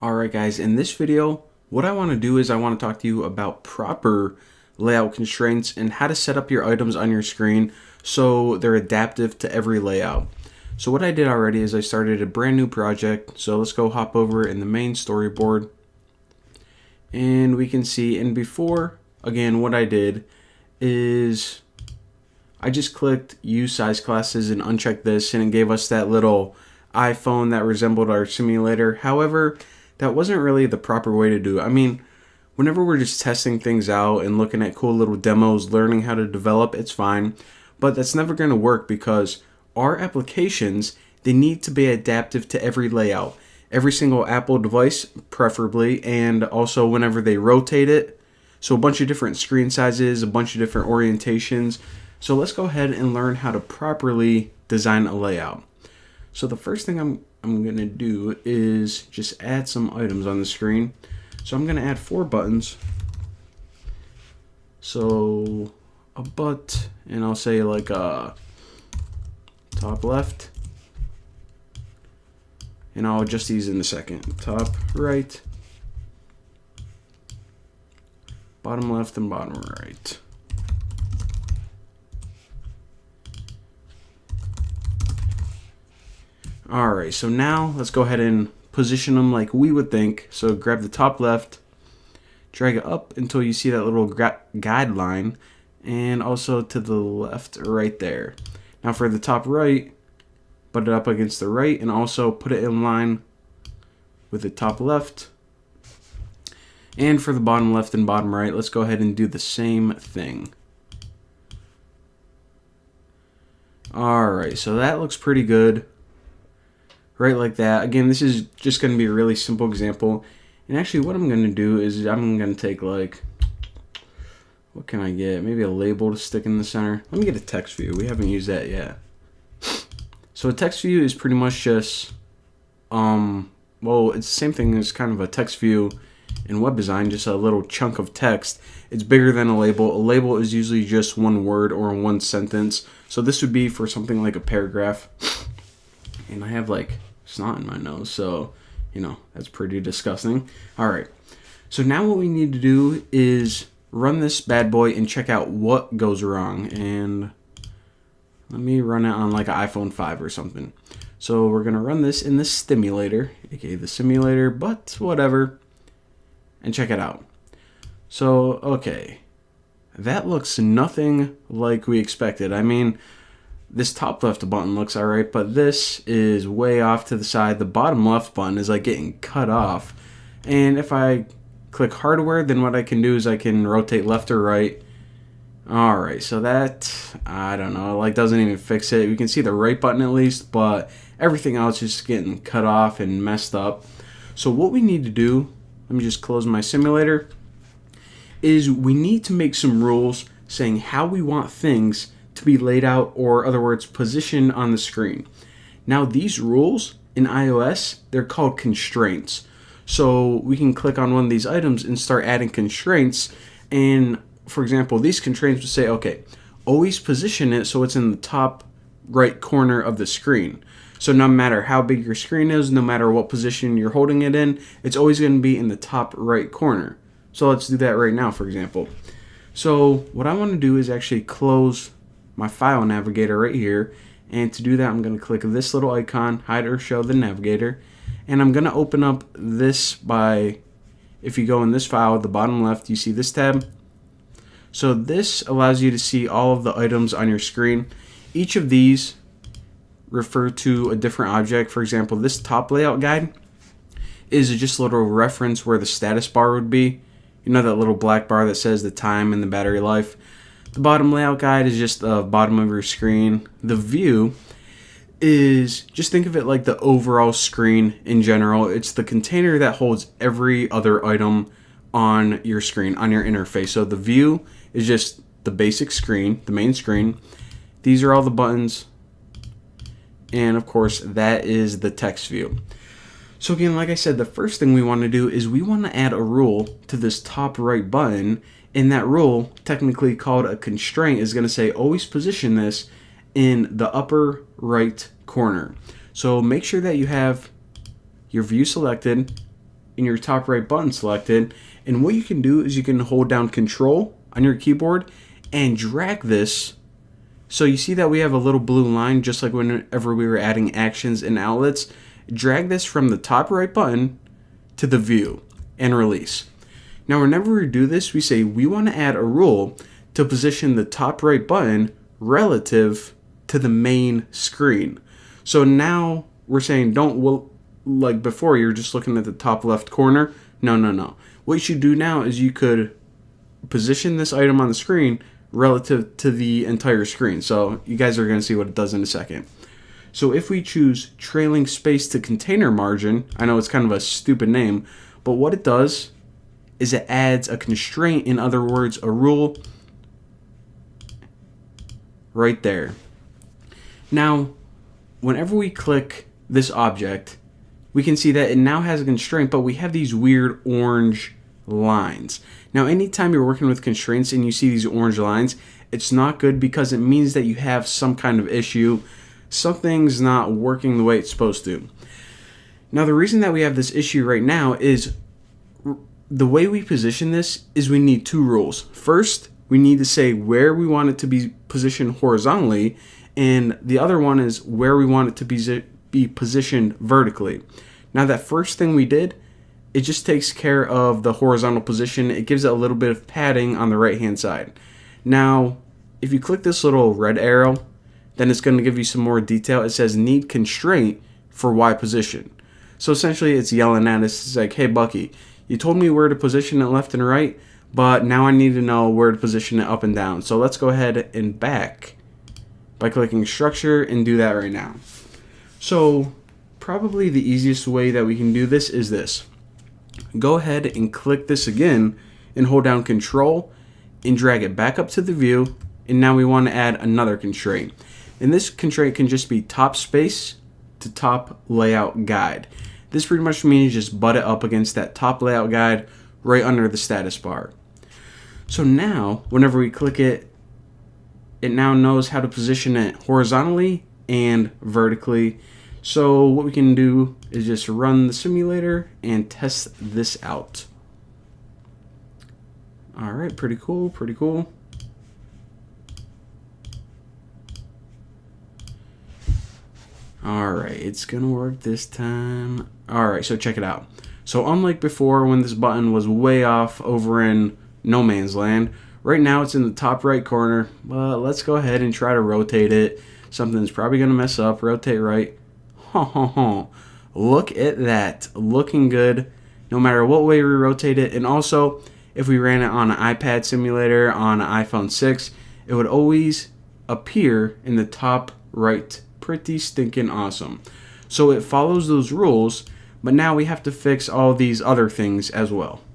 Alright guys, in this video, what I want to do is I want to talk to you about proper layout constraints and how to set up your items on your screen so they're adaptive to every layout. So what I did already is I started a brand new project. So let's go hop over in the main storyboard. And we can see, and before, again, what I did is I just clicked use size classes and unchecked this, and it gave us that little iPhone that resembled our simulator. However, that wasn't really the proper way to do it. I mean, whenever we're just testing things out and looking at cool little demos, learning how to develop, it's fine. But that's never going to work because our applications, they need to be adaptive to every layout. Every single Apple device, preferably, and also whenever they rotate it. So a bunch of different screen sizes, a bunch of different orientations. So let's go ahead and learn how to properly design a layout. So the first thing I'm going to do is just add some items on the screen. So I'm going to add 4 buttons. So a butt, and I'll say like a top left. And I'll adjust these in a second. Top right, bottom left, and bottom right. Alright, so now let's go ahead and position them like we would think. So grab the top left, drag it up until you see that little guideline, and also to the left right there. Now for the top right, butt it up against the right and also put it in line with the top left. And for the bottom left and bottom right, let's go ahead and do the same thing. Alright, so that looks pretty good. Right like that. Again, this is just going to be a really simple example. And actually what I'm going to do is I'm going to take like, what can I get? Maybe a label to stick in the center. Let me get a text view. We haven't used that yet. So a text view is pretty much just, well, it's the same thing as kind of a text view in web design, just a little chunk of text. It's bigger than a label. A label is usually just one word or one sentence. So this would be for something like a paragraph. And I have like snot in my nose, so, you know, that's pretty disgusting. Alright, so now what we need to do is run this bad boy and check out what goes wrong. And let me run it on like an iPhone 5 or something. So we're going to run this in the stimulator, aka the simulator, but whatever, and check it out. So, okay, that looks nothing like we expected. I mean, this top left button looks alright, but this is way off to the side. The bottom left button is like getting cut off. And if I click hardware, then what I can do is I can rotate left or right. Alright, so that, I don't know, like doesn't even fix it. You can see the right button at least, but everything else is just getting cut off and messed up. So what we need to do, let me just close my simulator, is we need to make some rules saying how we want things to be laid out, or other words, positioned on the screen. Now these rules in iOS, they're called constraints. So we can click on one of these items and start adding constraints. And for example, these constraints would say, okay, always position it so it's in the top right corner of the screen. So no matter how big your screen is, no matter what position you're holding it in, it's always going to be in the top right corner. So let's do that right now, for example. So what I want to do is actually close my file navigator right here, and to do that I'm going to click this little icon, hide or show the navigator, and I'm going to open up this by, if you go in this file at the bottom left, you see this tab. So this allows you to see all of the items on your screen. Each of these refer to a different object. For example, this top layout guide is just a little reference where the status bar would be. You know, that little black bar that says the time and the battery life. The bottom layout guide is just the bottom of your screen. The view is, just think of it like the overall screen in general. It's the container that holds every other item on your screen, on your interface. So the view is just the basic screen, the main screen. These are all the buttons. And of course, that is the text view. So again, like I said, the first thing we want to do is we want to add a rule to this top right button. And that rule, technically called a constraint, is going to say always position this in the upper right corner. So make sure that you have your view selected and your top right button selected. And what you can do is you can hold down Control on your keyboard and drag this. So you see that we have a little blue line, just like whenever we were adding actions and outlets. Drag this from the top right button to the view and release. Now whenever we do this, we say we want to add a rule to position the top right button relative to the main screen. So now we're saying like before you're just looking at the top left corner. No. What you should do now is you could position this item on the screen relative to the entire screen. So you guys are going to see what it does in a second. So if we choose trailing space to container margin, I know it's kind of a stupid name, but what it does is it adds a constraint, in other words, a rule right there. Now, whenever we click this object, we can see that it now has a constraint, but we have these weird orange lines. Now, anytime you're working with constraints and you see these orange lines, it's not good because it means that you have some kind of issue. Something's not working the way it's supposed to. Now, the reason that we have this issue right now is the way we position this is we need two rules. First, we need to say where we want it to be positioned horizontally, and the other one is where we want it to be positioned vertically. Now, that first thing we did, it just takes care of the horizontal position. It gives it a little bit of padding on the right hand side. Now, if you click this little red arrow, then it's going to give you some more detail. It says need constraint for Y position. So essentially it's yelling at us. It's like, hey Bucky, you told me where to position it left and right, but now I need to know where to position it up and down. So let's go ahead and back by clicking structure and do that right now. So probably the easiest way that we can do this is this. Go ahead and click this again and hold down Control and drag it back up to the view. And now we want to add another constraint. And this constraint can just be top space to top layout guide. This pretty much means just butt it up against that top layout guide right under the status bar. So now, whenever we click it, it now knows how to position it horizontally and vertically. So what we can do is just run the simulator and test this out. All right, pretty cool. Alright, it's gonna work this time. Alright, so check it out. So unlike before when this button was way off over in no man's land, right now it's in the top right corner. But let's go ahead and try to rotate it. Something's probably gonna mess up. Rotate right. Look at that. Looking good no matter what way we rotate it. And also, if we ran it on an iPad simulator on an iPhone 6, it would always appear in the top right. Pretty stinking awesome. So it follows those rules, but now we have to fix all these other things as well.